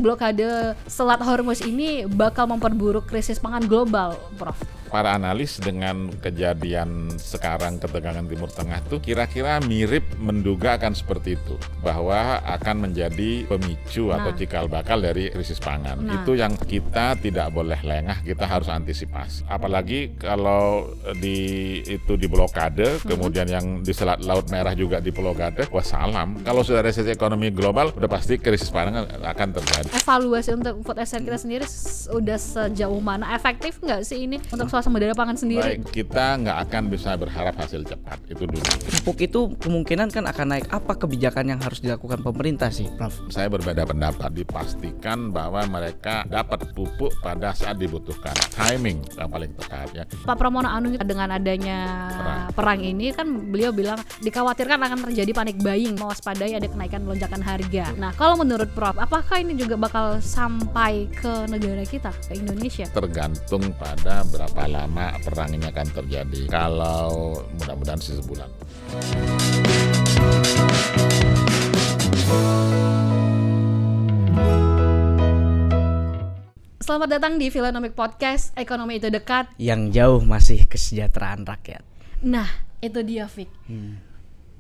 Blokade Selat Hormuz ini bakal memperburuk krisis pangan global, Prof. Para analis dengan kejadian sekarang ketegangan Timur Tengah itu kira-kira mirip menduga akan seperti itu, bahwa akan menjadi pemicu atau cikal bakal dari krisis pangan. Itu yang kita tidak boleh lengah, kita harus antisipasi. Apalagi kalau itu diblokade, kemudian yang di Selat Laut Merah juga diblokade, wassalam. Kalau sudah resesi ekonomi global, udah pasti krisis pangan akan terjadi. Evaluasi untuk food estate kita sendiri udah sejauh mana, efektif nggak sih ini untuk swasembada pangan sendiri? Baik, kita nggak akan bisa berharap hasil cepat, itu dulu. Pupuk itu kemungkinan kan akan naik. Apa kebijakan yang harus dilakukan pemerintah sih, Prof? Saya berbeda pendapat, dipastikan bahwa mereka dapat pupuk pada saat dibutuhkan. Timing yang paling tepat ya. Pak Pramono Anung dengan adanya perang ini kan beliau bilang dikhawatirkan akan terjadi panic buying, mewaspadai ada kenaikan lonjakan harga. Nah, kalau menurut Prof, apakah ini juga bakal sampai ke negara kita, ke Indonesia? Tergantung pada berapa lama perang ini akan terjadi. Kalau mudah-mudahan sih sebulan. Selamat datang di Philonomic Podcast, Ekonomi itu dekat. Yang jauh masih kesejahteraan rakyat. Nah, itu dia, Fik.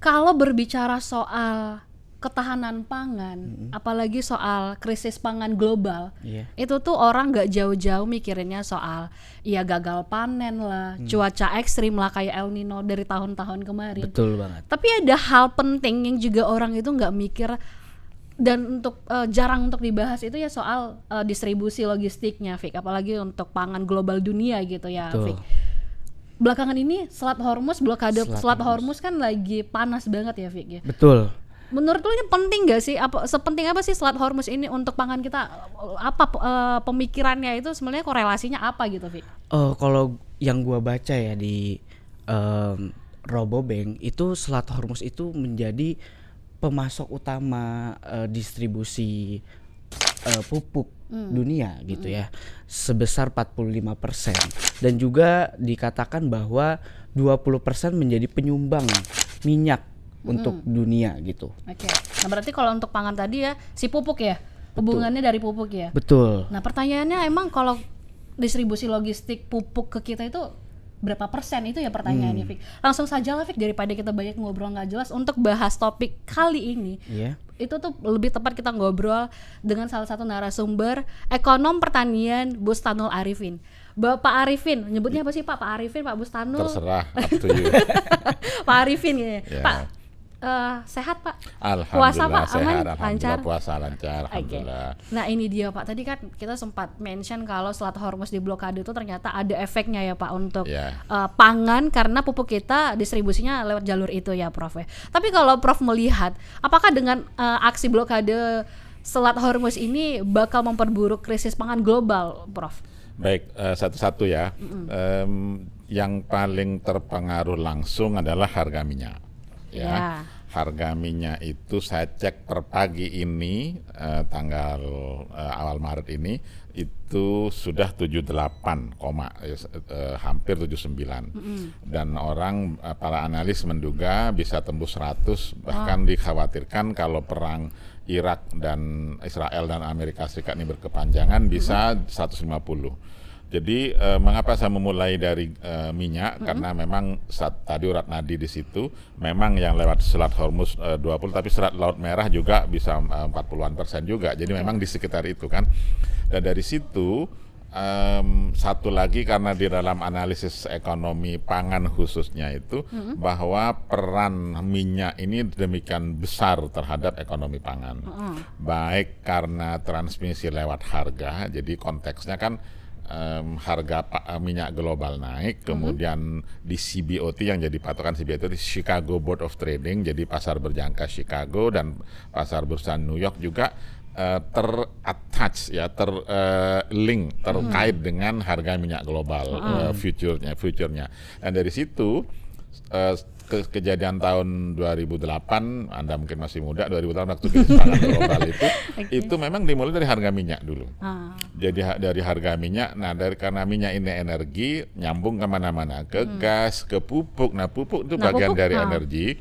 Kalau berbicara soal ketahanan pangan, apalagi soal krisis pangan global, itu tuh orang nggak jauh-jauh mikirinnya soal gagal panen lah, cuaca ekstrim lah kayak El Nino dari tahun-tahun kemarin. Betul banget. Tapi ada hal penting yang juga orang itu nggak mikir dan jarang untuk dibahas itu ya soal distribusi logistiknya, Fik. Apalagi untuk pangan global dunia gitu ya, Fik. Belakangan ini Selat Hormuz, blokade Selat Hormuz kan lagi panas banget ya, Fik ya. Betul. Menurut lu ini penting gak sih? Sepenting apa sih Selat Hormuz ini untuk pangan kita? Apa pemikirannya itu sebenarnya korelasinya apa gitu, Fik? Kalau yang gua baca ya di Robobank itu Selat Hormuz itu menjadi pemasok utama distribusi pupuk dunia gitu ya, sebesar 45%, dan juga dikatakan bahwa 20% menjadi penyumbang minyak untuk dunia gitu. Oke. Nah, berarti kalau untuk pangan tadi ya si pupuk ya, hubungannya dari pupuk ya. Betul. Nah, pertanyaannya emang kalau distribusi logistik pupuk ke kita itu berapa persen, itu ya pertanyaannya, Fik. Langsung saja lah, Fik, daripada kita banyak ngobrol nggak jelas, untuk bahas topik kali ini. Itu tuh lebih tepat kita ngobrol dengan salah satu narasumber, ekonom pertanian Bustanul Arifin. Bapak Arifin, nyebutnya apa sih Pak? Pak Arifin, Pak Bustanul? Terserah, up to you. Pak Arifin ya. Pak, sehat Pak? Puasa Pak aman, lancar? Puasa lancar, alhamdulillah. Nah ini dia Pak, tadi kan kita sempat mention kalau Selat Hormuz di blokade itu ternyata ada efeknya ya Pak untuk pangan, karena pupuk kita distribusinya lewat jalur itu ya Prof. Tapi kalau Prof melihat, apakah dengan aksi blokade Selat Hormuz ini bakal memperburuk krisis pangan global, Prof? Baik, satu-satu ya. Yang paling terpengaruh langsung adalah harga minyak. Harga minyak itu saya cek per pagi ini, tanggal awal Maret ini itu sudah 78, hampir 79. Dan orang, para analis menduga bisa tembus 100, bahkan dikhawatirkan kalau perang Irak dan Israel dan Amerika Serikat ini berkepanjangan bisa 150. Jadi mengapa saya memulai dari minyak? Karena memang tadi urat nadi di situ memang yang lewat Selat Hormuz 20, tapi Selat Laut Merah juga bisa 40% juga. Jadi memang di sekitar itu kan. Dan dari situ satu lagi, karena di dalam analisis ekonomi pangan khususnya itu bahwa peran minyak ini demikian besar terhadap ekonomi pangan. Baik karena transmisi lewat harga, jadi konteksnya kan harga minyak global naik, kemudian di CBOT yang jadi patokan CBOT di Chicago Board of Trading, jadi pasar berjangka Chicago dan pasar bursa New York juga terlink terkait dengan harga minyak global, future-nya. Dan dari situ kejadian tahun 2008, Anda mungkin masih muda, 2008 waktu krisis pangan global itu memang dimulai dari harga minyak dulu. Jadi dari harga minyak, nah karena minyak ini energi, nyambung kemana-mana, ke gas, ke pupuk. Nah pupuk itu bagian dari energi,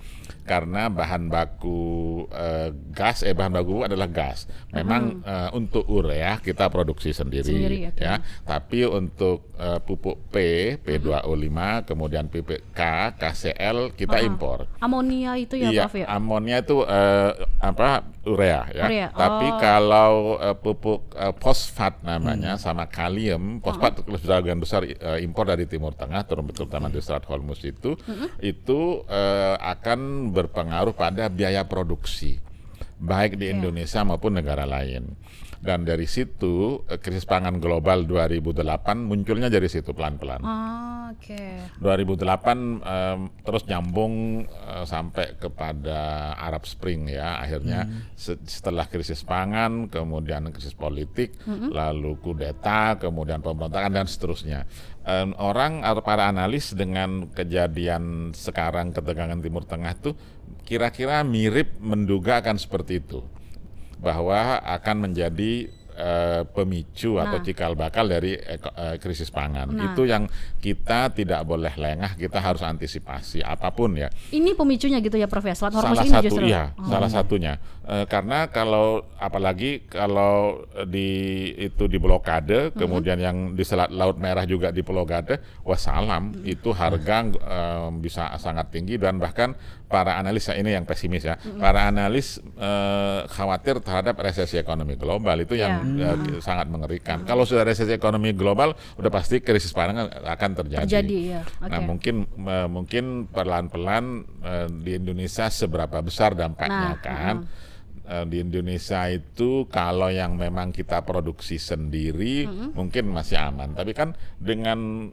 karena bahan baku bahan baku pupuk adalah gas. Memang untuk urea kita produksi sendiri ya. Tapi untuk pupuk P2O5, kemudian PPK, KCL kita impor. Amonia itu ya, Prof ya? Amonia itu urea ya. Tapi kalau pupuk fosfat namanya sama kalium, fosfat sebagian besar impor dari Timur Tengah, terutama di Strait Hormuz itu akan berpengaruh pada biaya produksi baik di Indonesia maupun negara lain. Dan dari situ krisis pangan global 2008 munculnya dari situ pelan-pelan. 2008 terus nyambung sampai kepada Arab Spring ya. Akhirnya setelah krisis pangan, kemudian krisis politik, lalu kudeta, kemudian pemberontakan dan seterusnya. Orang atau para analis dengan kejadian sekarang ketegangan Timur Tengah tuh kira-kira mirip menduga akan seperti itu, bahwa akan menjadi pemicu atau cikal bakal dari krisis pangan. Itu yang kita tidak boleh lengah, kita harus antisipasi apapun ya. Ini pemicunya gitu ya, Prof ya? Salah satu salah satunya. Karena apalagi kalau itu di blokade, kemudian yang di Selat Laut Merah juga di blokade, wassalam, itu harga bisa sangat tinggi, dan bahkan para analis, ini yang pesimis ya, para analis khawatir terhadap resesi ekonomi global. Itu yang sangat mengerikan. Kalau sudah resesi ekonomi global, udah pasti krisis pangan akan terjadi. Nah mungkin pelan-pelan di Indonesia seberapa besar dampaknya di Indonesia itu kalau yang memang kita produksi sendiri mungkin masih aman. Tapi kan dengan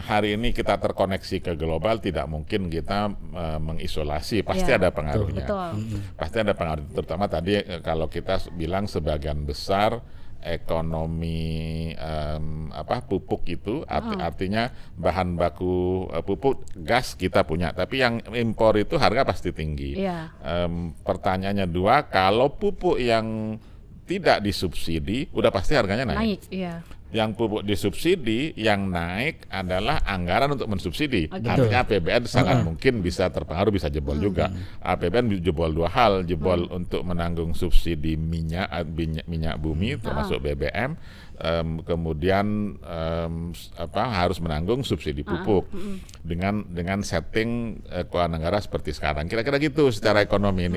hari ini kita terkoneksi ke global, tidak mungkin kita mengisolasi. Pasti ada pengaruhnya. Pasti ada pengaruh. Terutama tadi kalau kita bilang sebagian besar ekonomi pupuk itu artinya bahan baku pupuk gas kita punya, tapi yang impor itu harga pasti tinggi. Pertanyaannya dua, kalau pupuk yang tidak disubsidi udah pasti harganya naik. Yang pupuk disubsidi yang naik adalah anggaran untuk mensubsidi. Artinya APBN sangat mungkin bisa terpengaruh, bisa jebol juga. APBN jebol dua hal, jebol untuk menanggung subsidi minyak bumi termasuk BBM, kemudian harus menanggung subsidi pupuk dengan setting keuangan negara seperti sekarang. Kira-kira gitu secara ekonomi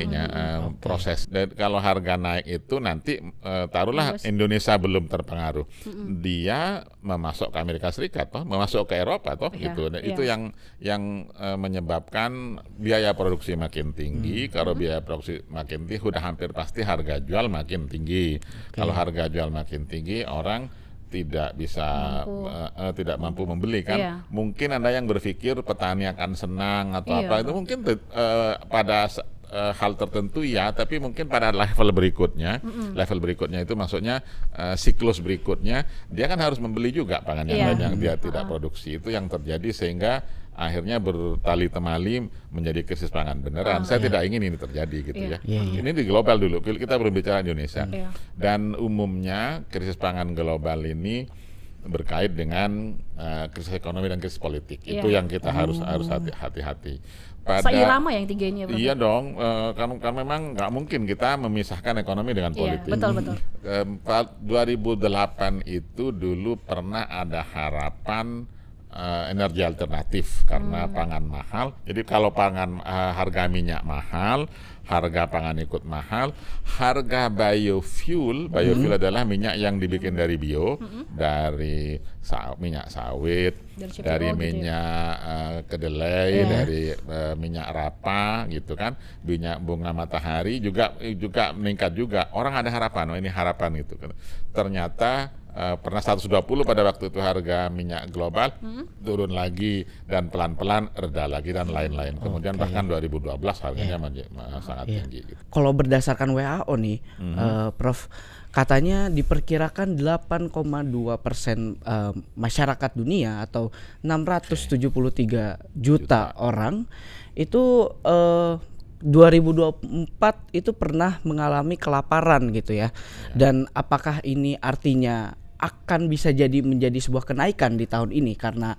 proses. Dan kalau harga naik itu nanti taruhlah Indonesia belum terpengaruh, dia memasok ke Amerika Serikat memasok ke Eropa gitu. Dan itu yang menyebabkan biaya produksi makin tinggi. Kalau biaya produksi makin tinggi, udah hampir pasti harga jual makin tinggi. Kalau harga jual makin tinggi, orang tidak bisa tidak mampu membeli kan. Mungkin Anda yang berpikir petani akan senang atau apa, itu mungkin pada hal tertentu ya, tapi mungkin pada level berikutnya itu maksudnya siklus berikutnya dia kan harus membeli juga pangan yang lain yang dia tidak produksi. Itu yang terjadi sehingga akhirnya bertali temali menjadi krisis pangan beneran. Saya tidak ingin ini terjadi gitu ya. Ini di global dulu, kita berbicara Indonesia. Dan umumnya krisis pangan global ini berkait dengan krisis ekonomi dan krisis politik. Itu yang kita harus hati-hati. Seirama yang tiganya, Bro. Iya dong, kan memang nggak mungkin kita memisahkan ekonomi dengan politik. Betul. 2008 itu dulu pernah ada harapan energi alternatif karena pangan mahal. Jadi kalau harga minyak mahal, harga pangan ikut mahal, harga biofuel adalah minyak yang dibikin dari bio, dari minyak sawit, dari minyak kedelai, dari minyak rapa gitu kan, minyak bunga matahari juga meningkat juga. Orang ada harapan, ini harapan gitu kan. Ternyata pernah 120 pada waktu itu harga minyak global, turun lagi dan pelan-pelan reda lagi dan lain-lain. Kemudian bahkan 2012 harganya sangat tinggi. Gitu. Kalau berdasarkan WHO nih, Prof, katanya diperkirakan 8,2% masyarakat dunia atau 673 juta orang itu 2024 itu pernah mengalami kelaparan gitu ya. Dan apakah ini artinya akan bisa menjadi sebuah kenaikan di tahun ini karena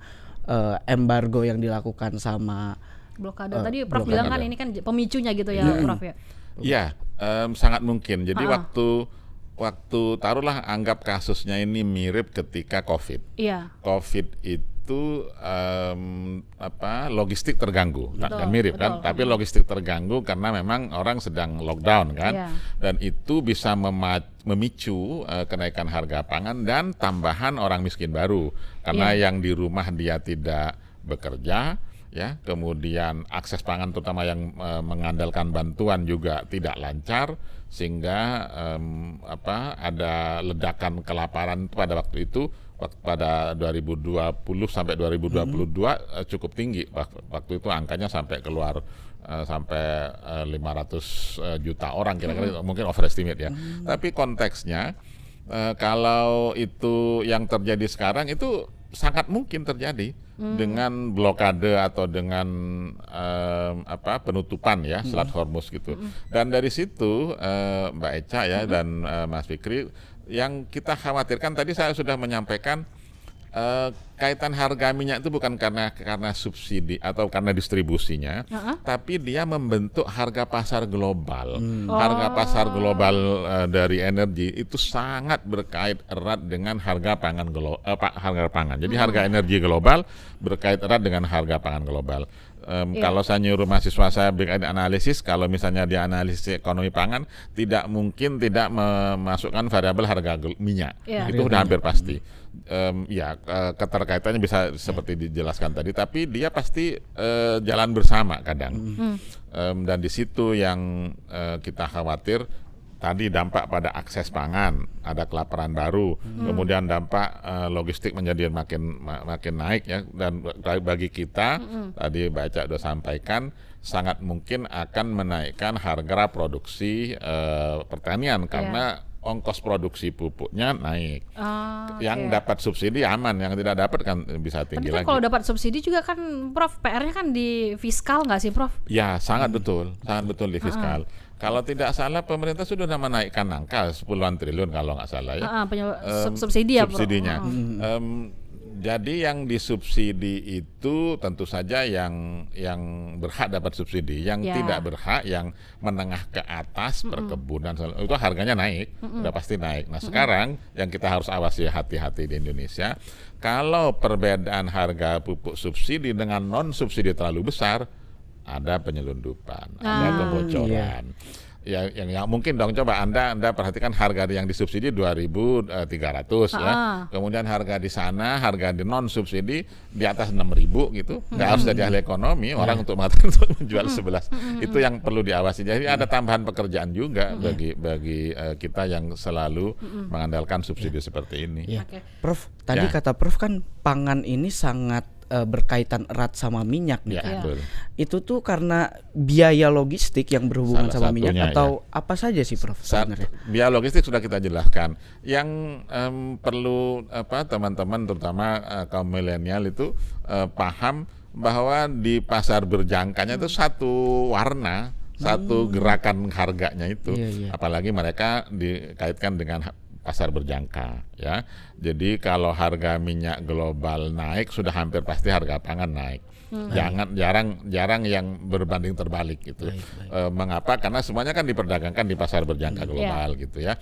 embargo yang dilakukan sama blokade tadi Prof bilang kan ini kan pemicunya gitu ya Prof ya. Iya, sangat mungkin. Jadi waktu taruhlah anggap kasusnya ini mirip ketika COVID. Iya. COVID itu logistik terganggu, kan mirip kan? Tapi logistik terganggu karena memang orang sedang lockdown kan, dan itu bisa memicu kenaikan harga pangan dan tambahan orang miskin baru karena yang di rumah dia tidak bekerja. Ya, kemudian akses pangan terutama yang mengandalkan bantuan juga tidak lancar sehingga ada ledakan kelaparan pada waktu itu pada 2020 sampai 2022 cukup tinggi. Waktu itu angkanya sampai keluar sampai 500 juta orang kira-kira, mungkin overestimate ya. Tapi konteksnya kalau itu yang terjadi sekarang itu sangat mungkin terjadi dengan blokade atau dengan penutupan ya Selat Hormuz gitu. Dan dari situ Mbak Echa ya dan Mas Fikri, yang kita khawatirkan tadi saya sudah menyampaikan kaitan harga minyak itu bukan karena subsidi atau karena distribusinya, tapi dia membentuk harga pasar global. Harga pasar global dari energi itu sangat berkait erat dengan harga pangan harga pangan. Jadi harga energi global berkait erat dengan harga pangan global. Kalau saya nyuruh mahasiswa saya bikin analisis, kalau misalnya dia analisis ekonomi pangan, tidak mungkin tidak memasukkan variabel harga minyak. Itu sudah hampir pasti. Keterkaitannya bisa seperti dijelaskan tadi, tapi dia pasti jalan bersama kadang. Dan di situ yang kita khawatir tadi dampak pada akses pangan, ada kelaparan baru, kemudian dampak logistik menjadi makin naik ya, dan bagi kita tadi Mbak Echa sudah sampaikan sangat mungkin akan menaikkan harga produksi pertanian karena ongkos produksi pupuknya naik. Yang dapat subsidi aman, yang tidak dapat kan bisa tinggi lagi. Kalau dapat subsidi juga kan Prof, PR-nya kan di fiskal nggak sih Prof? Ya, sangat betul di fiskal. Kalau tidak salah pemerintah sudah menaikkan angka 10-an triliun kalau nggak salah ya. Subsidi ya, subsidinya. Jadi yang disubsidi itu tentu saja yang berhak dapat subsidi, yang tidak berhak, yang menengah ke atas perkebunan itu harganya naik, udah pasti naik. Nah sekarang yang kita harus awasi hati-hati di Indonesia, kalau perbedaan harga pupuk subsidi dengan non subsidi terlalu besar, ada penyelundupan, ada kebocoran. Ya, yang mungkin dong, coba Anda perhatikan harga yang disubsidi 2.300 ya. Kemudian harga di sana, harga di non subsidi di atas 6.000 gitu. Nggak harus jadi ahli ekonomi, orang untuk mengatakan untuk menjual 11. Itu yang perlu diawasi. Jadi ada tambahan pekerjaan juga bagi kita yang selalu mengandalkan subsidi seperti ini. Prof, tadi kata Prof kan pangan ini sangat berkaitan erat sama minyak nih kan. Itu tuh karena biaya logistik yang berhubungan sama minyak atau apa saja sih Prof sebenarnya? Biaya logistik sudah kita jelaskan. Yang perlu teman-teman terutama kaum milenial itu paham bahwa di pasar berjangkanya itu satu warna, satu gerakan harganya itu. Apalagi mereka dikaitkan dengan pasar berjangka ya. Jadi kalau harga minyak global naik sudah hampir pasti harga pangan naik. Jarang yang berbanding terbalik gitu. Mengapa? Karena semuanya kan diperdagangkan di pasar berjangka global gitu ya.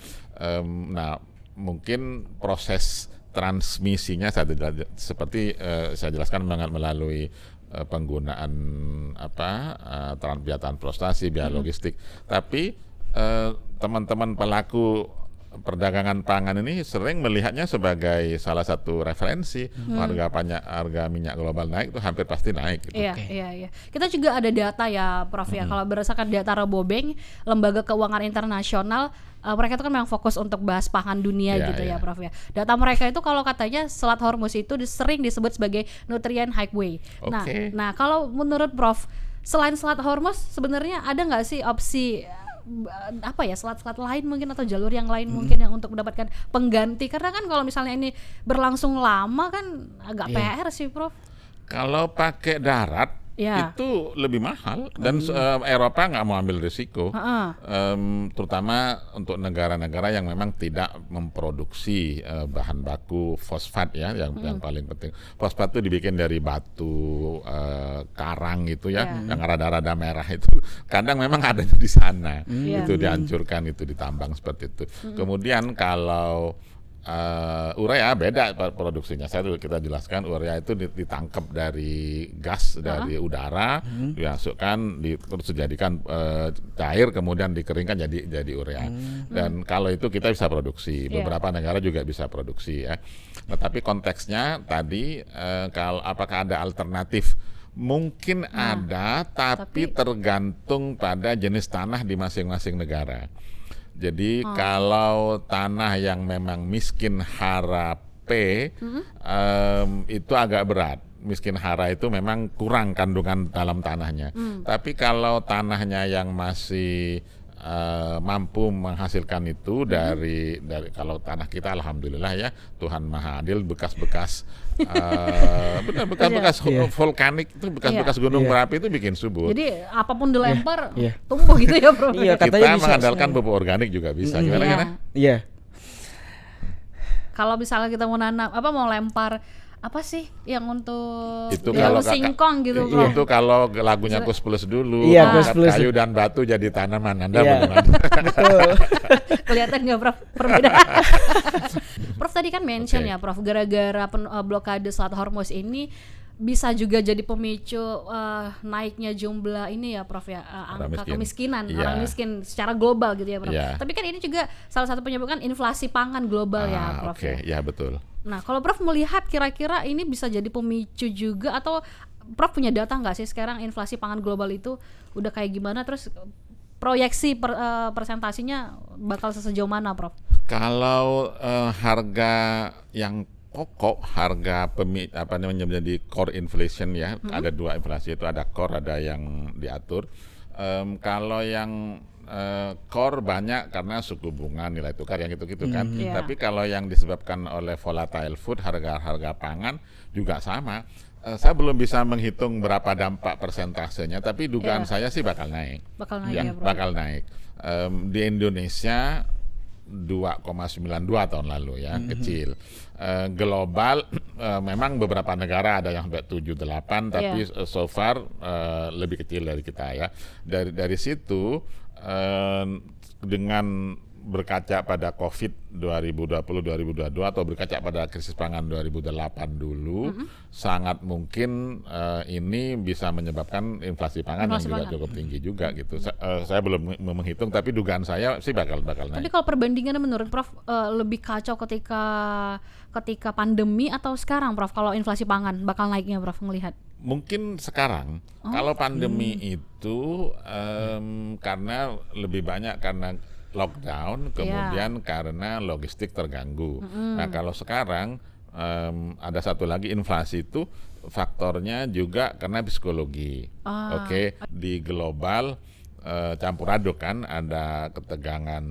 Nah, mungkin proses transmisinya seperti saya jelaskan melalui penggunaan biaya transportasi, biaya logistik. Tapi teman-teman pelaku perdagangan pangan ini sering melihatnya sebagai salah satu referensi. Harga minyak global naik itu hampir pasti naik gitu. Iya. Kita juga ada data ya Prof ya. Kalau berdasarkan data Rabobank, Lembaga Keuangan Internasional, mereka itu kan memang fokus untuk bahas pangan dunia ya Prof ya. Data mereka itu kalau katanya Selat Hormuz itu sering disebut sebagai nutrient highway. Nah kalau menurut Prof, selain Selat Hormuz sebenarnya ada nggak sih opsi apa ya, selat-selat lain mungkin atau jalur yang lain mungkin yang untuk mendapatkan pengganti, karena kan kalau misalnya ini berlangsung lama kan agak PR sih Prof. Kalau pakai darat itu lebih mahal dan Eropa nggak mau ambil risiko, terutama untuk negara-negara yang memang tidak memproduksi bahan baku fosfat ya, yang paling penting. Fosfat itu dibikin dari batu karang gitu ya, yang rada-rada merah itu. Kadang memang adanya di sana, itu dihancurkan, itu ditambang seperti itu. Kemudian kalau urea beda produksinya. Kita jelaskan, urea itu ditangkap dari gas dari udara, dimasukkan, terus dijadikan cair, kemudian dikeringkan jadi urea. Dan kalau itu kita bisa produksi, beberapa negara juga bisa produksi ya. Nah, tapi konteksnya tadi kalau apakah ada alternatif? Mungkin ada, tapi tergantung pada jenis tanah di masing-masing negara. Jadi kalau tanah yang memang miskin hara P itu agak berat. Miskin hara itu memang kurang kandungan dalam tanahnya. Tapi kalau tanahnya yang masih mampu menghasilkan itu dari kalau tanah kita alhamdulillah ya, Tuhan Maha Adil, bekas-bekas bekas vulkanik itu, bekas gunung berapi itu bikin subur. Jadi apapun dilempar tumbuh gitu ya Bro. Kita mengandalkan pupuk organik juga bisa. Gimana? Iya. Kalau misalnya kita mau nanam mau lempar apa sih yang untuk itu kalau singkong gitu Bro. Itu kalau lagunya Kus Plus dulu, kayu dan batu jadi tanaman. Anda bagaimana? Betul. Kelihatan nggak Prof perbedaan? Prof tadi kan mention ya Prof, gara-gara blokade Selat Hormuz ini bisa juga jadi pemicu naiknya jumlah ini ya Prof ya, angka kemiskinan orang miskin secara global gitu ya Prof. Tapi kan ini juga salah satu penyebab kan inflasi pangan global ya Prof. Ya betul. Nah kalau Prof melihat kira-kira ini bisa jadi pemicu juga, atau Prof punya data nggak sih sekarang inflasi pangan global itu udah kayak gimana, terus proyeksi persentasinya bakal sesejauh mana Prof? Kalau harga yang pokok, harga menjadi core inflation ya, ada dua inflasi itu, ada core, ada yang diatur. Kalau yang core banyak karena suku bunga, nilai tukar yang gitu-gitu kan. Tapi kalau yang disebabkan oleh volatile food, harga pangan juga sama. Saya belum bisa menghitung berapa dampak persentasenya, tapi dugaan saya sih bakal naik. Bakal naik. Di Indonesia 2,92 tahun lalu ya, kecil. Global memang beberapa negara ada yang sampai 7-8, tapi so far lebih kecil dari kita ya. Dari situ dengan berkaca pada COVID 2020-2022 atau berkaca pada krisis pangan 2008 dulu, sangat mungkin ini bisa menyebabkan inflasi pangan yang juga cukup tinggi juga gitu. Saya belum menghitung, tapi dugaan saya sih bakal naik. Tapi kalau perbandingannya menurut Prof lebih kacau ketika pandemi atau sekarang Prof, kalau inflasi pangan bakal naiknya Prof ngelihat? Mungkin sekarang. Kalau pandemi itu karena lebih banyak karena lockdown, kemudian karena logistik terganggu. Nah kalau sekarang ada satu lagi, inflasi itu faktornya juga karena psikologi. Di global campur aduk kan, ada ketegangan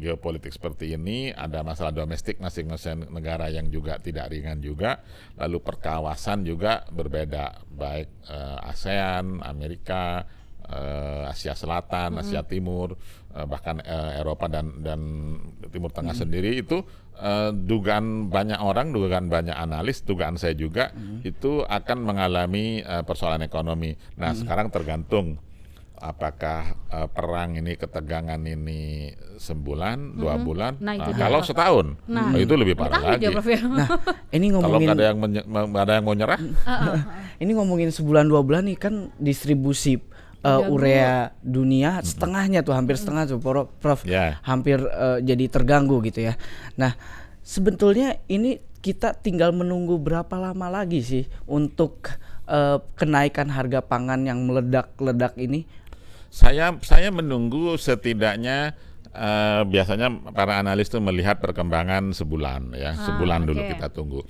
geopolitik seperti ini, ada masalah domestik masing-masing negara yang juga tidak ringan juga, lalu perkawasan juga berbeda, baik ASEAN, Amerika, Asia Selatan, Asia Timur, bahkan Eropa dan Timur Tengah sendiri itu dugaan banyak orang, dugaan banyak analis, dugaan saya juga itu akan mengalami persoalan ekonomi. Nah sekarang tergantung apakah perang ini, ketegangan ini sebulan, 2 bulan, kalau setahun, itu lebih parah lagi. Nah, ini ngomongin kalau ada yang mau nyerah, ini ngomongin sebulan 2 bulan nih kan, distribusi urea dunia setengahnya tuh, hampir setengah tuh Prof, hampir jadi terganggu gitu ya. Nah, sebetulnya ini kita tinggal menunggu berapa lama lagi sih untuk kenaikan harga pangan yang meledak-ledak ini? Saya menunggu setidaknya biasanya para analis tuh melihat perkembangan sebulan ya, sebulan dulu kita tunggu.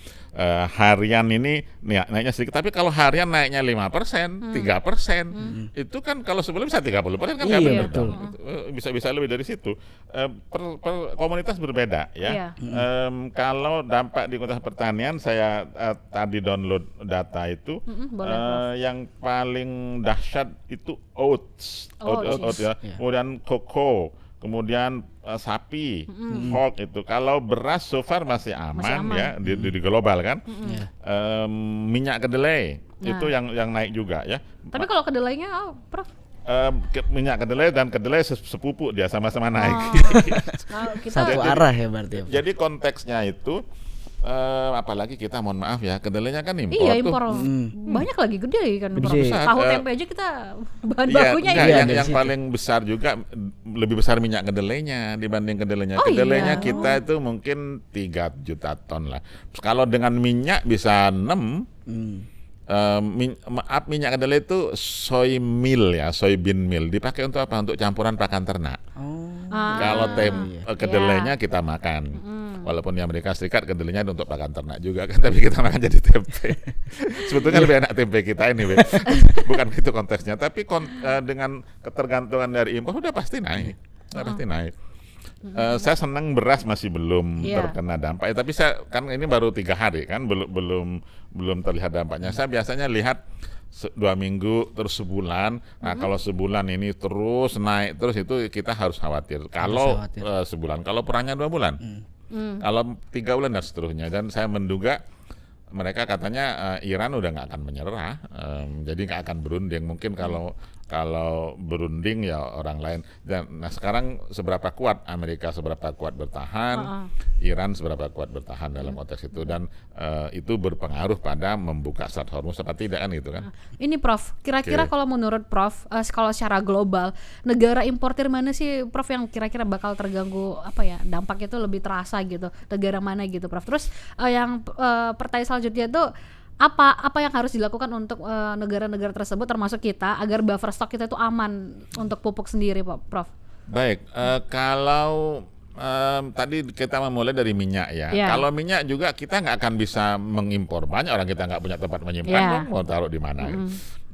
Harian ini naiknya sedikit, tapi kalau harian naiknya 5%, 3%, itu kan kalau sebelum bisa 30% kan nggak benar dong. Bisa lebih dari situ. Per komunitas berbeda ya. Kalau dampak di komunitas pertanian, saya tadi download data itu, yang paling dahsyat itu oats ya. Kemudian koko, kemudian sapi, pork itu. Kalau beras so far masih aman. Ya di global kan. Minyak kedelai itu yang naik juga ya. Tapi kalau kedelainya, Prof? Minyak kedelai dan kedelai sepupu dia sama-sama naik. Satu arah ya berarti. Jadi konteksnya itu apalagi kita mohon maaf ya, kedelainya kan impor. Iya, impor. Banyak lagi gede kan. Tahu tempe aja kita bahan bakunya yang paling besar juga, lebih besar minyak kedelainya dibanding kedelainya. Kedelainya kita itu mungkin 3 juta ton lah. Kalau dengan minyak bisa 6. Minyak kedelai itu soybean meal, dipakai untuk apa? Untuk campuran pakan ternak. Kalau kedelainya kita makan. Walaupun di Amerika Serikat kedelainya untuk pakan ternak juga kan, tapi kita makan jadi tempe. Sebetulnya lebih enak tempe kita ini, bukan itu konteksnya. Tapi dengan ketergantungan dari impor udah pasti naik, saya senang beras masih belum terkena dampak. Tapi saya kan ini baru 3 hari kan, belum terlihat dampaknya. Saya biasanya lihat 2 minggu terus sebulan. Nah kalau sebulan ini terus naik terus, itu kita harus khawatir. Kalau sebulan, kalau perangnya 2 bulan. Kalau 3 bulan dan seterusnya. Dan saya menduga mereka katanya Iran udah nggak akan menyerah, jadi nggak akan berunding. Mungkin kalau berunding ya orang lain. Nah sekarang seberapa kuat Amerika, seberapa kuat bertahan, Iran seberapa kuat bertahan dalam konteks itu, dan itu berpengaruh pada membuka Strait Hormuz apa tidak kan gitu kan. Ini Prof, kira-kira kalau menurut Prof, kalau secara global negara importir mana sih Prof yang kira-kira bakal terganggu, apa ya, dampaknya itu lebih terasa gitu, negara mana gitu Prof. Terus yang pertanyaan selanjutnya itu apa yang harus dilakukan untuk negara-negara tersebut termasuk kita agar buffer stok kita itu aman untuk pupuk sendiri, Prof? Baik, kalau tadi kita memulai dari minyak ya. Kalau minyak juga kita nggak akan bisa mengimpor banyak, orang kita nggak punya tempat menyimpan, mau taruh di mana.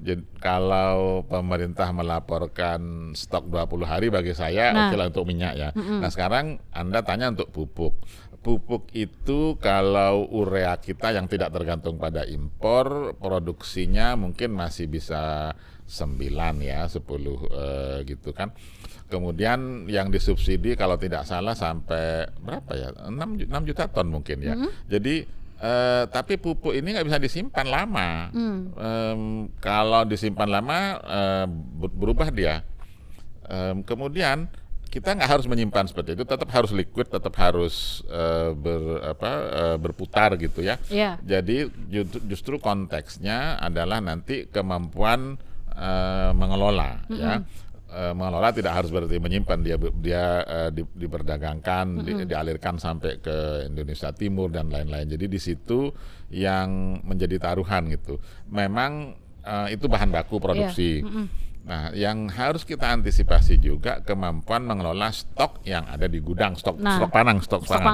Jadi kalau pemerintah melaporkan stok 20 hari bagi saya oke lah untuk minyak ya. Nah sekarang Anda tanya untuk pupuk. Pupuk itu kalau urea kita yang tidak tergantung pada impor, produksinya mungkin masih bisa 9 ya, 10 gitu kan. Kemudian yang disubsidi kalau tidak salah sampai berapa ya, 6 juta ton mungkin ya. Jadi tapi pupuk ini nggak bisa disimpan lama. Kalau disimpan lama berubah dia. Kemudian kita nggak harus menyimpan seperti itu, tetap harus liquid, tetap harus berputar gitu ya. Jadi justru konteksnya adalah nanti kemampuan mengelola ya. Mengelola tidak harus berarti menyimpan, dia diperdagangkan, dialirkan sampai ke Indonesia Timur dan lain-lain. Jadi di situ yang menjadi taruhan gitu. Memang itu bahan baku produksi. Nah, yang harus kita antisipasi juga kemampuan mengelola stok yang ada di gudang, stok pangan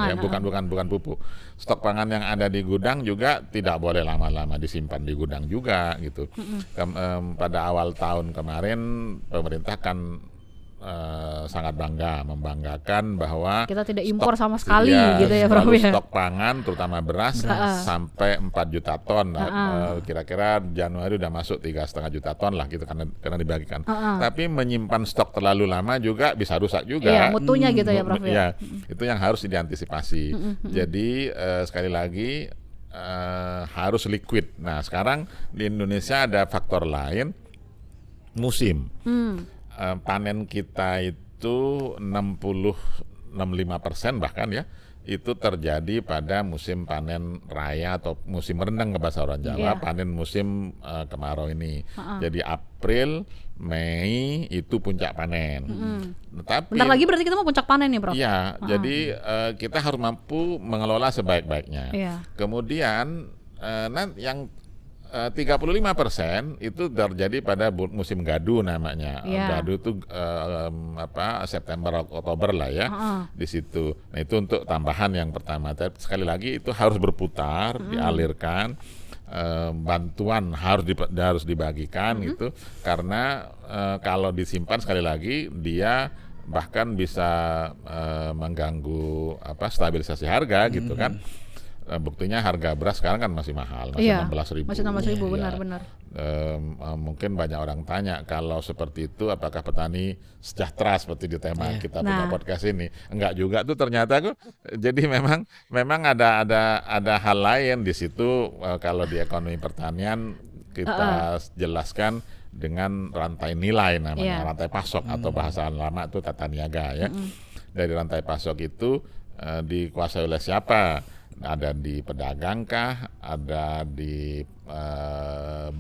ya, bukan pupuk. Stok pangan yang ada di gudang juga tidak boleh lama-lama disimpan di gudang juga gitu. Pada awal tahun kemarin pemerintah kan sangat membanggakan bahwa kita tidak impor sama sekali gitu ya Prof ya. Stok pangan terutama beras sampai 4 juta ton kira-kira Januari udah masuk 3,5 juta ton lah gitu karena dibagikan. Tapi menyimpan stok terlalu lama juga bisa rusak juga. Mutunya gitu ya Prof ya. Itu yang harus diantisipasi. Jadi sekali lagi harus liquid. Nah, sekarang di Indonesia ada faktor lain, musim. Panen kita itu 65% bahkan ya, itu terjadi pada musim panen raya atau musim rendang ke bahasa orang Jawa, panen musim kemarau ini. Jadi April, Mei itu puncak panen. Tapi bentar lagi berarti kita mau puncak panen nih Prof? Iya, jadi kita harus mampu mengelola sebaik-baiknya. Kemudian yang 35% itu terjadi pada musim gadu namanya. Gadu itu September Oktober lah ya, di situ. Nah itu untuk tambahan yang pertama. Tapi sekali lagi itu harus berputar, dialirkan. Bantuan harus dibagikan gitu, karena kalau disimpan sekali lagi dia bahkan bisa mengganggu stabilisasi harga gitu kan. Buktinya harga beras sekarang kan masih mahal, masih 16.000. Masih 16.000, benar-benar. Mungkin banyak orang tanya kalau seperti itu apakah petani sejahtera seperti di tema kita punya podcast ini? Enggak juga tuh ternyata kok. Jadi memang ada hal lain di situ. Kalau di ekonomi pertanian kita jelaskan dengan rantai nilai namanya, rantai pasok atau bahasa lama itu tata niaga ya. Dari rantai pasok itu dikuasai oleh siapa? Ada di pedagang kah, ada di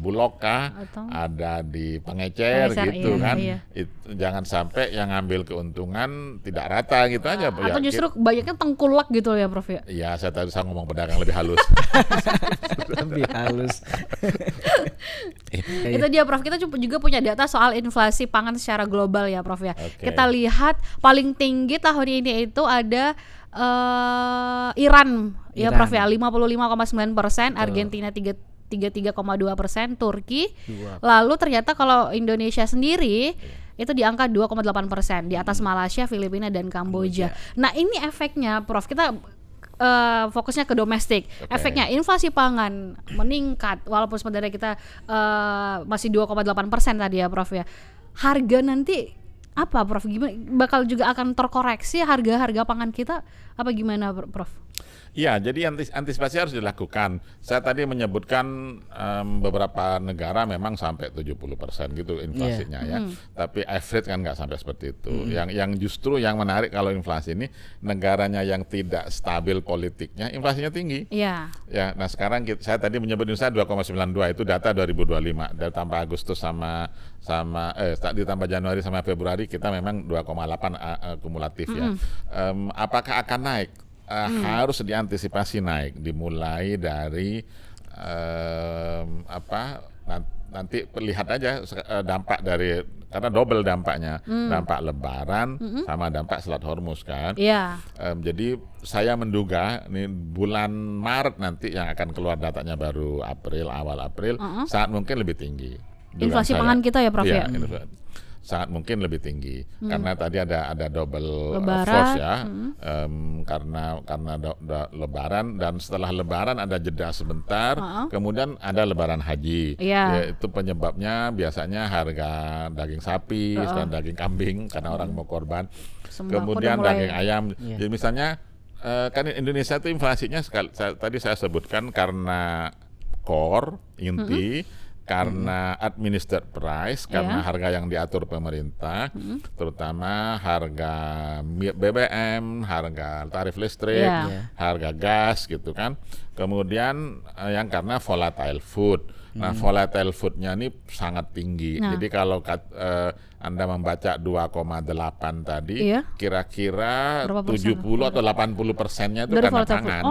bulog kah, ada di pengecer gitu kan. Jangan sampai yang ngambil keuntungan tidak rata gitu aja. Atau justru banyaknya tengkulak gitu ya Prof ya? Iya, saya ngomong pedagang lebih halus. Lebih halus. Itu dia Prof, kita juga punya data soal inflasi pangan secara global ya Prof ya. Kita lihat paling tinggi tahun ini itu ada Iran ya Prof ya, 55,9%, Argentina 33,2%, Turki. Lalu ternyata kalau Indonesia sendiri itu di angka 2,8%, di atas Malaysia, Filipina dan Kamboja. Nah, ini efeknya Prof, kita fokusnya ke domestik. Efeknya inflasi pangan meningkat walaupun sebenarnya kita masih 2,8% tadi ya Prof ya. Harga nanti apa Prof? Gimana, bakal juga akan terkoreksi harga pangan kita apa gimana Prof? Ya, jadi antisipasi harus dilakukan. Saya tadi menyebutkan beberapa negara memang sampai 70% gitu inflasinya ya. Tapi average kan nggak sampai seperti itu. Yang justru yang menarik kalau inflasi ini negaranya yang tidak stabil politiknya, inflasinya tinggi. Ya, nah sekarang saya tadi menyebut Indonesia 2,92 itu data 2025. Dan tambah Agustus sama ditambah Januari sama Februari kita memang 2,8 kumulatif ya. Apakah akan naik? Harus diantisipasi naik, dimulai dari nanti lihat aja dampak dari, karena double dampaknya, dampak Lebaran sama dampak Selat Hormuz kan. Jadi saya menduga nih bulan Maret nanti yang akan keluar datanya baru awal April, saat mungkin lebih tinggi inflasi pangan kita ya Prof ya. Sangat mungkin lebih tinggi karena tadi ada double force ya, karena Lebaran, dan setelah Lebaran ada jeda sebentar, kemudian ada Lebaran Haji. Itu penyebabnya biasanya harga daging sapi dan daging kambing karena orang mau korban. Kemudian daging ayam. Jadi misalnya kan Indonesia itu inflasinya tadi saya sebutkan karena core inti. Karena administered price, karena harga yang diatur pemerintah, terutama harga BBM, harga tarif listrik, harga gas gitu kan. Kemudian yang karena volatile food. Nah, volatile foodnya ini sangat tinggi. Jadi kalau Anda membaca 2,8 tadi, kira-kira 70 atau 80%-nya itu karena pangan.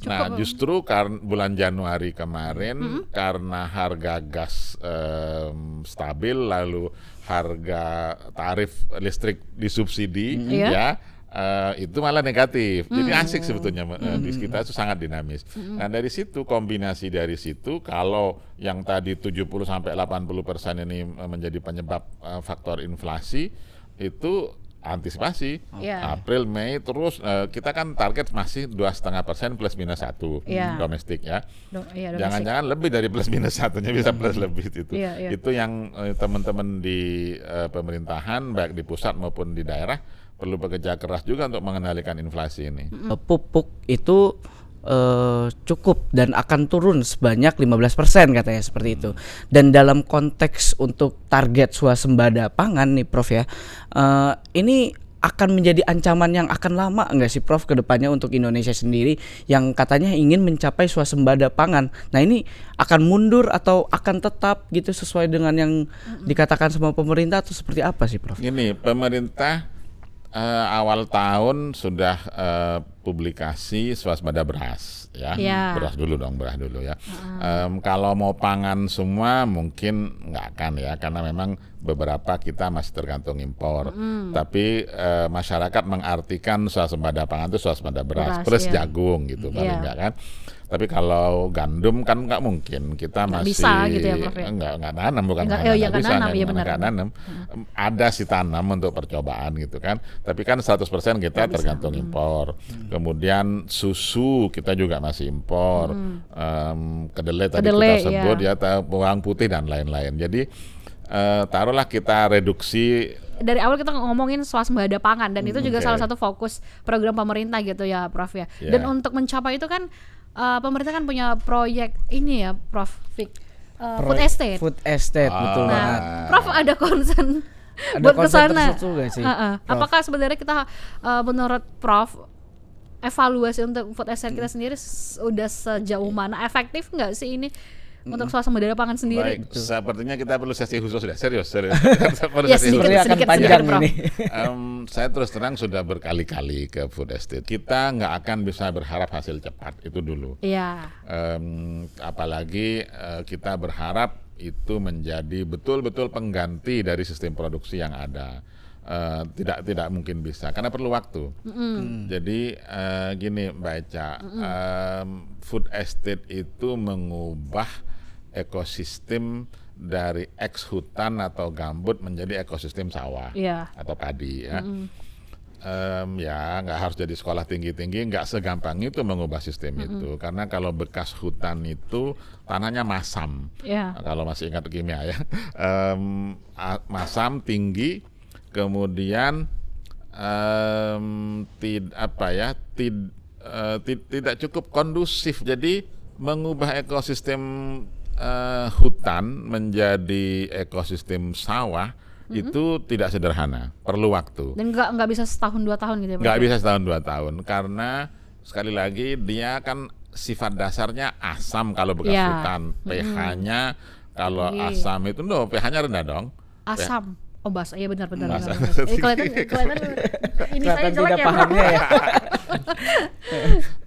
Nah, justru karena bulan Januari kemarin karena harga gas stabil, lalu harga tarif listrik disubsidi itu malah negatif. Jadi asik sebetulnya di kita itu sangat dinamis. Nah, dari situ, kombinasi dari situ, kalau yang tadi 70 sampai 80% ini menjadi penyebab faktor inflasi, itu antisipasi. April, Mei terus kita kan target masih 2,5% plus minus 1 domestik ya. Jangan-jangan lebih dari plus minus 1-nya, bisa plus lebih itu. Itu yang teman-teman di pemerintahan baik di pusat maupun di daerah perlu bekerja keras juga untuk mengendalikan inflasi ini. Pupuk itu cukup dan akan turun sebanyak 15% katanya seperti itu. Dan dalam konteks untuk target swasembada pangan nih Prof ya, ini akan menjadi ancaman yang akan lama enggak sih Prof ke depannya untuk Indonesia sendiri yang katanya ingin mencapai swasembada pangan. Nah, ini akan mundur atau akan tetap gitu sesuai dengan yang dikatakan sama pemerintah atau seperti apa sih Prof? Ini pemerintah Awal tahun sudah publikasi swasembada beras ya. Beras dulu ya. Kalau mau pangan semua mungkin nggak akan ya, karena memang beberapa kita masih tergantung impor. Tapi masyarakat mengartikan swasembada pangan itu swasembada beras plus jagung gitu paling nggak kan. Tapi kalau gandum kan nggak mungkin, kita masih bisa gitu ya, Prof, ya? nggak nanam, bukan nggak bisa nggak nanam. Ada sih tanam untuk percobaan gitu kan. Tapi kan 100% kita tergantung impor. Kemudian susu kita juga masih impor. Kedelai tadi kita sebut ya, bawang putih dan lain-lain. Jadi taruhlah kita reduksi. Dari awal kita ngomongin swasembada pangan, dan itu juga salah satu fokus program pemerintah gitu ya, Prof ya. Dan untuk mencapai itu kan pemerintah kan punya proyek ini ya, Prof Fik, food estate. Food estate, betul banget. Prof ada concern buat kesana. Apakah sebenarnya kita menurut Prof evaluasi untuk food estate kita sendiri udah sejauh mana, efektif nggak sih ini untuk swasembada pangan sendiri? Baik, sepertinya kita perlu sesi khusus sudah, serius. Ya, sedikit ini. Saya terus terang sudah berkali-kali ke food estate. Kita nggak akan bisa berharap hasil cepat, itu dulu. Iya. Apalagi kita berharap itu menjadi betul-betul pengganti dari sistem produksi yang ada. Tidak mungkin bisa karena perlu waktu. Jadi gini Mbak Eca, food estate itu mengubah ekosistem dari ex hutan atau gambut menjadi ekosistem sawah atau padi ya. Ya nggak harus jadi sekolah tinggi-tinggi, nggak segampang itu mengubah sistem itu, karena kalau bekas hutan itu tanahnya masam. Kalau masih ingat kimia ya, masam tinggi, kemudian tidak cukup kondusif. Jadi mengubah ekosistem hutan menjadi ekosistem sawah itu tidak sederhana, perlu waktu. Dan nggak bisa setahun 2 tahun gitu ya? Nggak bisa setahun 2 tahun, karena sekali lagi dia kan sifat dasarnya asam kalau bekas hutan. pH-nya kalau asam itu pH-nya rendah dong. Asam. Oh basa, iya benar. Kelihatan ini saya jelek tidak ya, pahamnya ya.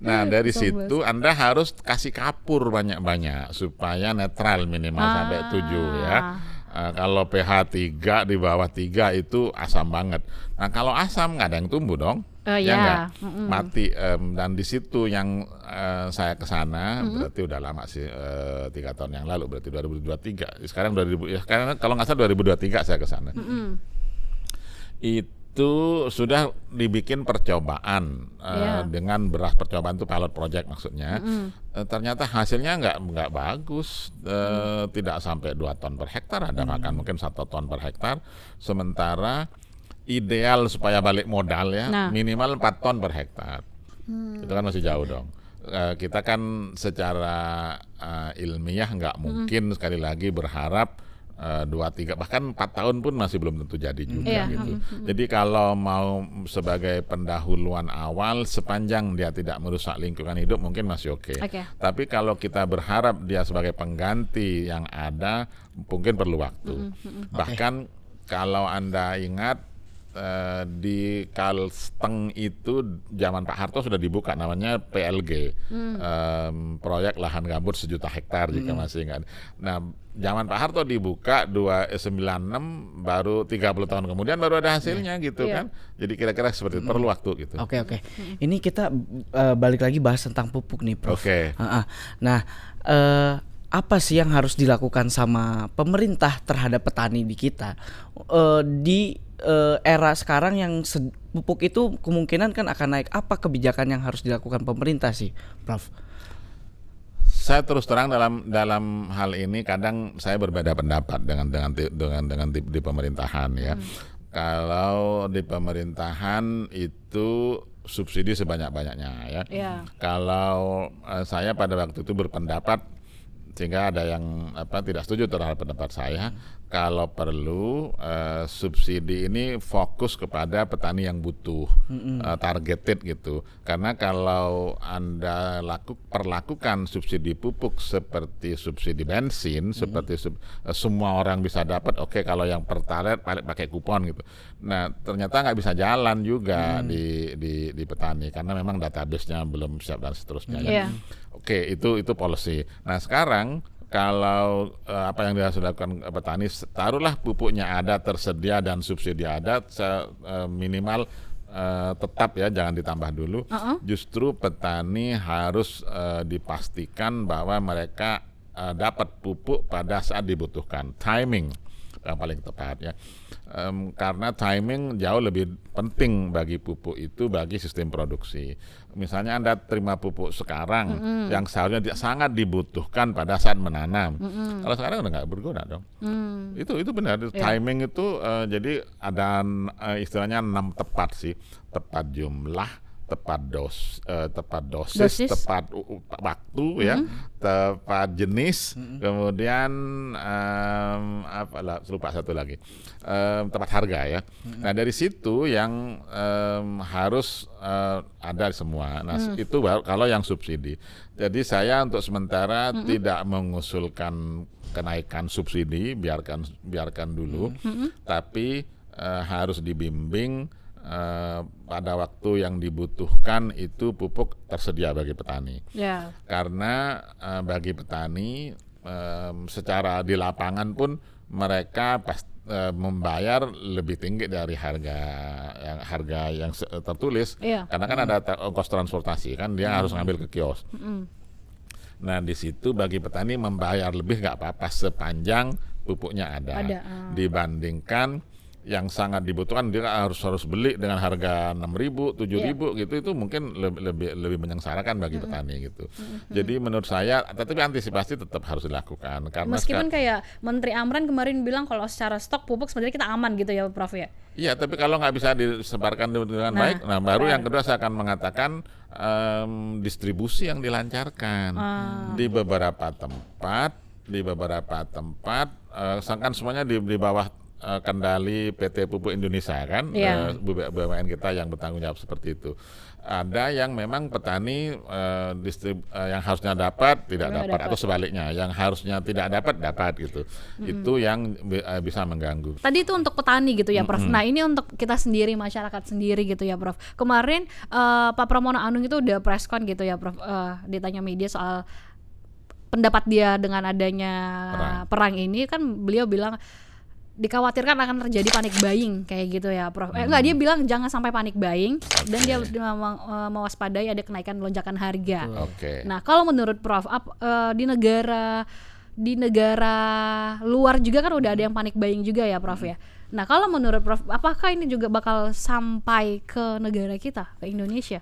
Nah dari situ Anda harus kasih kapur banyak-banyak supaya netral minimal sampai 7 ya. Kalau pH 3 di bawah 3 itu asam banget. Nah kalau asam nggak ada yang tumbuh dong. Ya nggak, mati. Dan di situ yang saya kesana berarti udah lama sih, 3 tahun yang lalu, berarti 2023. Sekarang kalau nggak salah 2023 saya kesana. Itu sudah dibikin percobaan dengan beras, percobaan itu pilot project maksudnya. Ternyata hasilnya nggak bagus, tidak sampai 2 ton per hektar, ada makan mungkin 1 ton per hektar. Sementara ideal supaya balik modal ya minimal 4 ton per hektar. Itu kan masih jauh dong. Kita kan secara ilmiah nggak mungkin sekali lagi berharap 2-3 bahkan 4 tahun pun masih belum tentu jadi juga gitu. Jadi kalau mau sebagai pendahuluan awal sepanjang dia tidak merusak lingkungan hidup mungkin masih oke. Tapi kalau kita berharap dia sebagai pengganti yang ada mungkin perlu waktu. Bahkan kalau Anda ingat di Kalteng itu zaman Pak Harto sudah dibuka namanya PLG, proyek lahan gambut 1 juta hektar jika masih ingat. Nah zaman Pak Harto dibuka 296, baru 30 tahun kemudian baru ada hasilnya gitu kan. Jadi kira-kira seperti itu, perlu waktu gitu. Oke. Ini kita balik lagi bahas tentang pupuk nih, Prof. Nah apa sih yang harus dilakukan sama pemerintah terhadap petani di kita di era sekarang yang pupuk itu kemungkinan kan akan naik? Apa kebijakan yang harus dilakukan pemerintah sih, Prof? Saya terus terang dalam hal ini kadang saya berbeda pendapat dengan di pemerintahan ya. Kalau di pemerintahan itu subsidi sebanyak-banyaknya ya. Kalau saya pada waktu itu berpendapat sehingga ada yang tidak setuju terhadap pendapat saya. Kalau perlu subsidi ini fokus kepada petani yang butuh, targeted gitu. Karena kalau Anda perlakukan subsidi pupuk seperti subsidi bensin, seperti semua orang bisa dapat, oke, kalau yang pertalite pakai kupon gitu. Nah, ternyata nggak bisa jalan juga di petani karena memang database-nya belum siap dan seterusnya. Ya. Oke, itu policy. Nah, sekarang kalau apa yang harus dilakukan petani, taruhlah pupuknya ada, tersedia dan subsidi ada, minimal tetap ya, jangan ditambah dulu. Justru petani harus dipastikan bahwa mereka dapat pupuk pada saat dibutuhkan. Timing yang paling tepat ya. Karena timing jauh lebih penting bagi pupuk itu bagi sistem produksi. Misalnya Anda terima pupuk sekarang yang seharusnya sangat dibutuhkan pada saat menanam. Kalau sekarang udah nggak berguna dong. Itu benar. Timing itu jadi ada istilahnya 6 tepat sih. Tepat jumlah, tepat dosis, tepat waktu ya, tepat jenis, kemudian lupa satu lagi, tepat harga ya. Nah, dari situ yang harus ada semua. Nah, itu baru kalau yang subsidi. Jadi saya untuk sementara tidak mengusulkan kenaikan subsidi, biarkan dulu, tapi harus dibimbing pada waktu yang dibutuhkan itu pupuk tersedia bagi petani. Karena bagi petani secara di lapangan pun mereka membayar lebih tinggi dari harga yang tertulis. Karena kan ada ongkos transportasi kan, dia harus ngambil ke kios. Nah, di situ bagi petani membayar lebih nggak apa-apa sepanjang pupuknya ada. Dibandingkan yang sangat dibutuhkan dia harus beli dengan harga 6.000, 7.000 gitu, itu mungkin lebih menyengsarakan bagi petani gitu. Jadi menurut saya, tapi antisipasi tetap harus dilakukan. Karena meskipun kayak Menteri Amran kemarin bilang kalau secara stok pupuk sebenarnya kita aman gitu ya Prof ya. Iya, tapi kalau nggak bisa disebarkan dengan baik, baru yang kedua saya akan mengatakan distribusi yang dilancarkan di beberapa tempat, kan semuanya di bawah kendali PT Pupuk Indonesia kan, BUMN kita yang bertanggung jawab seperti itu. Ada yang memang petani yang harusnya dapat tidak dapat, atau sebaliknya yang harusnya tidak dapat gitu. Itu yang bisa mengganggu. Tadi itu untuk petani gitu ya Prof. Nah, ini untuk kita sendiri, masyarakat sendiri gitu ya Prof. Kemarin Pak Pramono Anung itu udah press con gitu ya Prof, ditanya media soal pendapat dia dengan adanya perang ini, kan beliau bilang dikhawatirkan akan terjadi panic buying kayak gitu ya Prof. Enggak, dia bilang jangan sampai panic buying, dan dia mewaspadai ada kenaikan lonjakan harga. Nah, kalau menurut Prof, di negara luar juga kan udah ada yang panic buying juga ya Prof ya. Nah, kalau menurut Prof, apakah ini juga bakal sampai ke negara kita, ke Indonesia?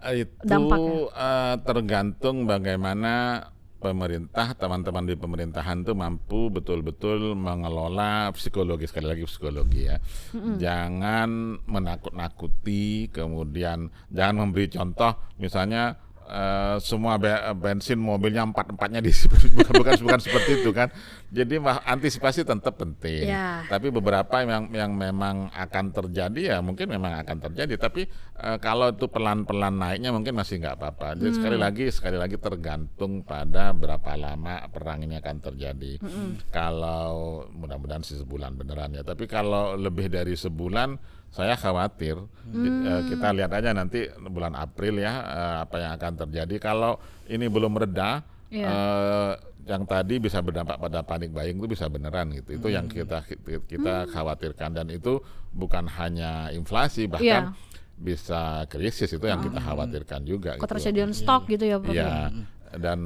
Itu tergantung bagaimana pemerintah, teman-teman di pemerintahan tuh mampu betul-betul mengelola psikologi, sekali lagi psikologi ya. Jangan menakut-nakuti, kemudian jangan memberi contoh misalnya semua bensin mobilnya 4-4-nya diisi, bukan seperti itu kan. Jadi antisipasi tetap penting. Tapi beberapa yang memang akan terjadi ya mungkin memang akan terjadi. Tapi kalau itu pelan-pelan naiknya mungkin masih nggak apa-apa. Jadi sekali lagi tergantung pada berapa lama perang ini akan terjadi. Kalau mudah-mudahan sih sebulan beneran ya. Tapi kalau lebih dari sebulan saya khawatir. Kita lihat aja nanti bulan April ya apa yang akan terjadi. Kalau ini belum reda, yang tadi bisa berdampak pada panic buying itu bisa beneran gitu. Itu yang kita khawatirkan, dan itu bukan hanya inflasi, bahkan bisa krisis, itu yang kita khawatirkan juga. Ketersediaan stok gitu ya Prof. Iya. Dan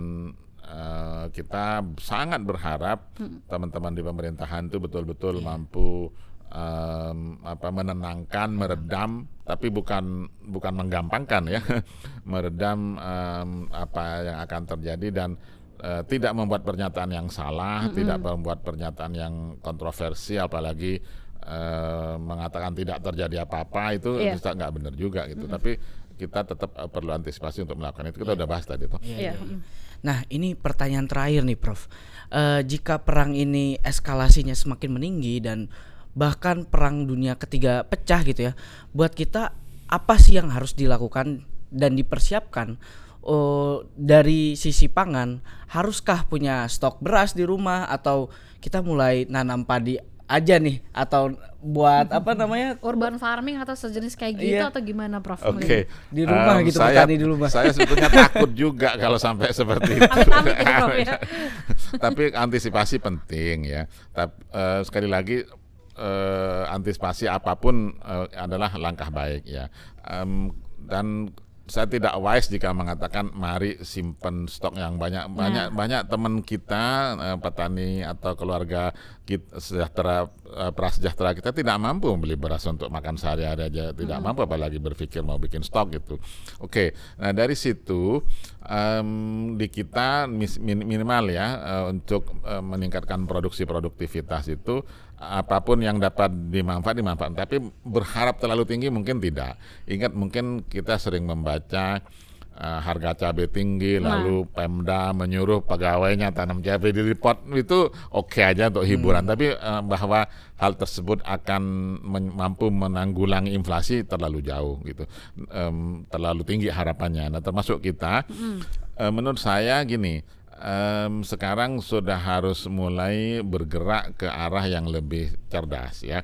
kita sangat berharap teman-teman di pemerintahan itu betul-betul mampu menenangkan, meredam, tapi bukan menggampangkan ya, meredam apa yang akan terjadi, dan tidak membuat pernyataan yang salah, tidak membuat pernyataan yang kontroversi, apalagi mengatakan tidak terjadi apa-apa, itu bisa nggak benar juga gitu. Tapi kita tetap perlu antisipasi untuk melakukan itu. Kita udah bahas tadi tuh. Iya. Nah, ini pertanyaan terakhir nih, Prof. Jika perang ini eskalasinya semakin meninggi dan bahkan perang dunia ketiga pecah gitu ya, buat kita apa sih yang harus dilakukan dan dipersiapkan? Dari sisi pangan, haruskah punya stok beras di rumah atau kita mulai nanam padi aja nih, atau buat apa namanya, urban farming atau sejenis kayak gitu atau gimana, Prof? Oke. Di rumah gitu, petani di rumah. Saya sebetulnya takut juga kalau sampai seperti itu. Amit-amit gitu, Prof, ya. Tapi antisipasi penting ya. Sekali lagi antisipasi apapun adalah langkah baik ya. Dan saya tidak wise jika mengatakan mari simpen stok yang banyak. Banyak teman kita petani atau keluarga kita, prasejahtera kita tidak mampu membeli beras untuk makan sehari-hari aja, tidak mampu apalagi berpikir mau bikin stok gitu. Oke, nah dari situ di kita minimal ya untuk meningkatkan produktivitas itu apapun yang dapat dimanfaatkan, tapi berharap terlalu tinggi mungkin tidak. Ingat, mungkin kita sering membaca harga cabai tinggi, lalu Pemda menyuruh pegawainya tanam cabai di pot, itu oke aja untuk hiburan, tapi bahwa hal tersebut akan mampu menanggulangi inflasi terlalu jauh gitu, terlalu tinggi harapannya. Nah, termasuk kita, menurut saya gini. Sekarang sudah harus mulai bergerak ke arah yang lebih cerdas ya.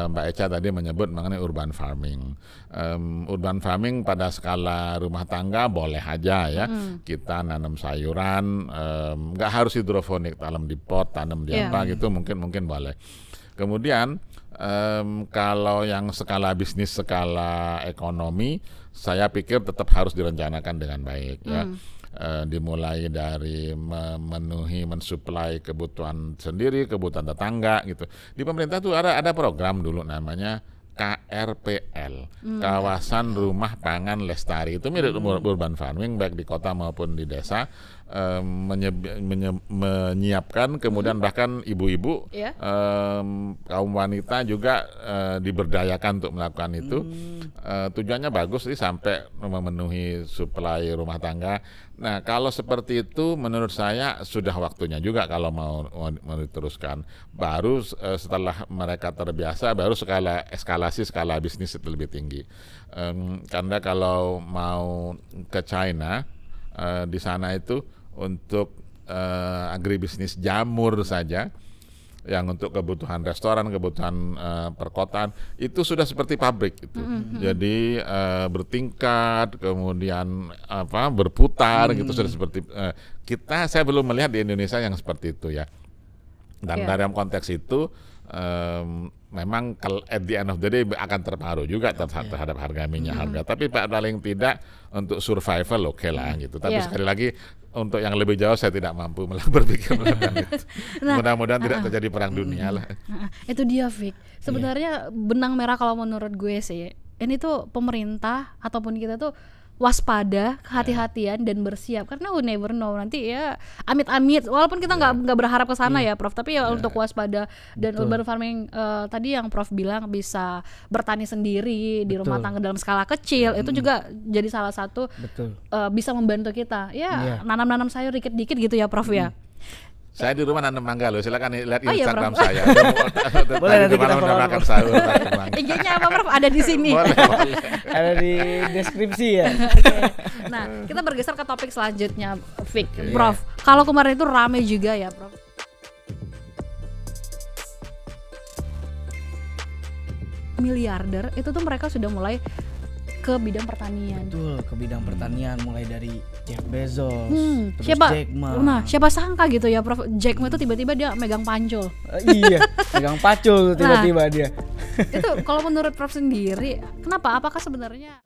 Mbak Echa tadi menyebut mengenai urban farming. Urban farming pada skala rumah tangga boleh aja ya. Kita nanam sayuran, nggak harus hidroponik, tanam di pot, tanam di apa gitu, mungkin boleh. Kemudian kalau yang skala bisnis, skala ekonomi, saya pikir tetap harus direncanakan dengan baik ya. Dimulai dari mensuplai kebutuhan sendiri, kebutuhan tetangga gitu. Di pemerintah tuh ada program dulu namanya KRPL, Kawasan Rumah Pangan Lestari. Itu mirip urban farming baik di kota maupun di desa, menyiapkan, kemudian bahkan ibu-ibu, kaum wanita juga diberdayakan untuk melakukan itu. Tujuannya bagus sih, sampai memenuhi suplai rumah tangga. Nah, kalau seperti itu menurut saya sudah waktunya juga kalau mau diteruskan. Baru setelah mereka terbiasa, baru eskalasi skala bisnis itu lebih tinggi. Karena kalau mau ke China, di sana itu untuk agribisnis jamur saja, yang untuk kebutuhan restoran, kebutuhan perkotaan, itu sudah seperti pabrik itu. Jadi bertingkat, kemudian berputar gitu, sudah seperti saya belum melihat di Indonesia yang seperti itu ya. Dan dalam konteks itu memang at the end of the day akan terpengaruh juga terhadap harga minyak, harga. Tapi paling tidak untuk survival oke lah gitu. Tapi sekali lagi untuk yang lebih jauh saya tidak mampu berpikir melakukan itu. Mudah-mudahan tidak terjadi perang dunia lah. Itu dia, Vic. Sebenarnya benang merah kalau menurut gue sih, ini tuh pemerintah ataupun kita tuh waspada, kehati-hatian dan bersiap, karena we never know, nanti ya amit-amit, walaupun kita nggak berharap ke sana ya, Prof, tapi ya untuk waspada. Dan urban farming tadi yang Prof bilang bisa bertani sendiri di rumah tangga dalam skala kecil, itu juga jadi salah satu bisa membantu kita ya, nanam-nanam sayur dikit-dikit gitu ya, Prof ya. Saya di rumah nanam mangga loh, silakan lihat Instagram iya, saya. Boleh nanti kita makan sayur. IG-nya apa, Prof? Ada di sini. Boleh. Ada di deskripsi ya. Okay. Nah, kita bergeser ke topik selanjutnya, Vic. Prof, kalau kemarin itu rame juga ya, Prof. Miliarder itu tuh mereka sudah mulai ke bidang pertanian. Betul, ke bidang pertanian, mulai dari Jeff Bezos, terus Jack Ma. Nah, siapa sangka gitu ya, Prof, Jack Ma itu tiba-tiba dia megang pancul. Iya, megang pacul tiba-tiba dia. Itu kalau menurut Prof sendiri, kenapa? Apakah sebenarnya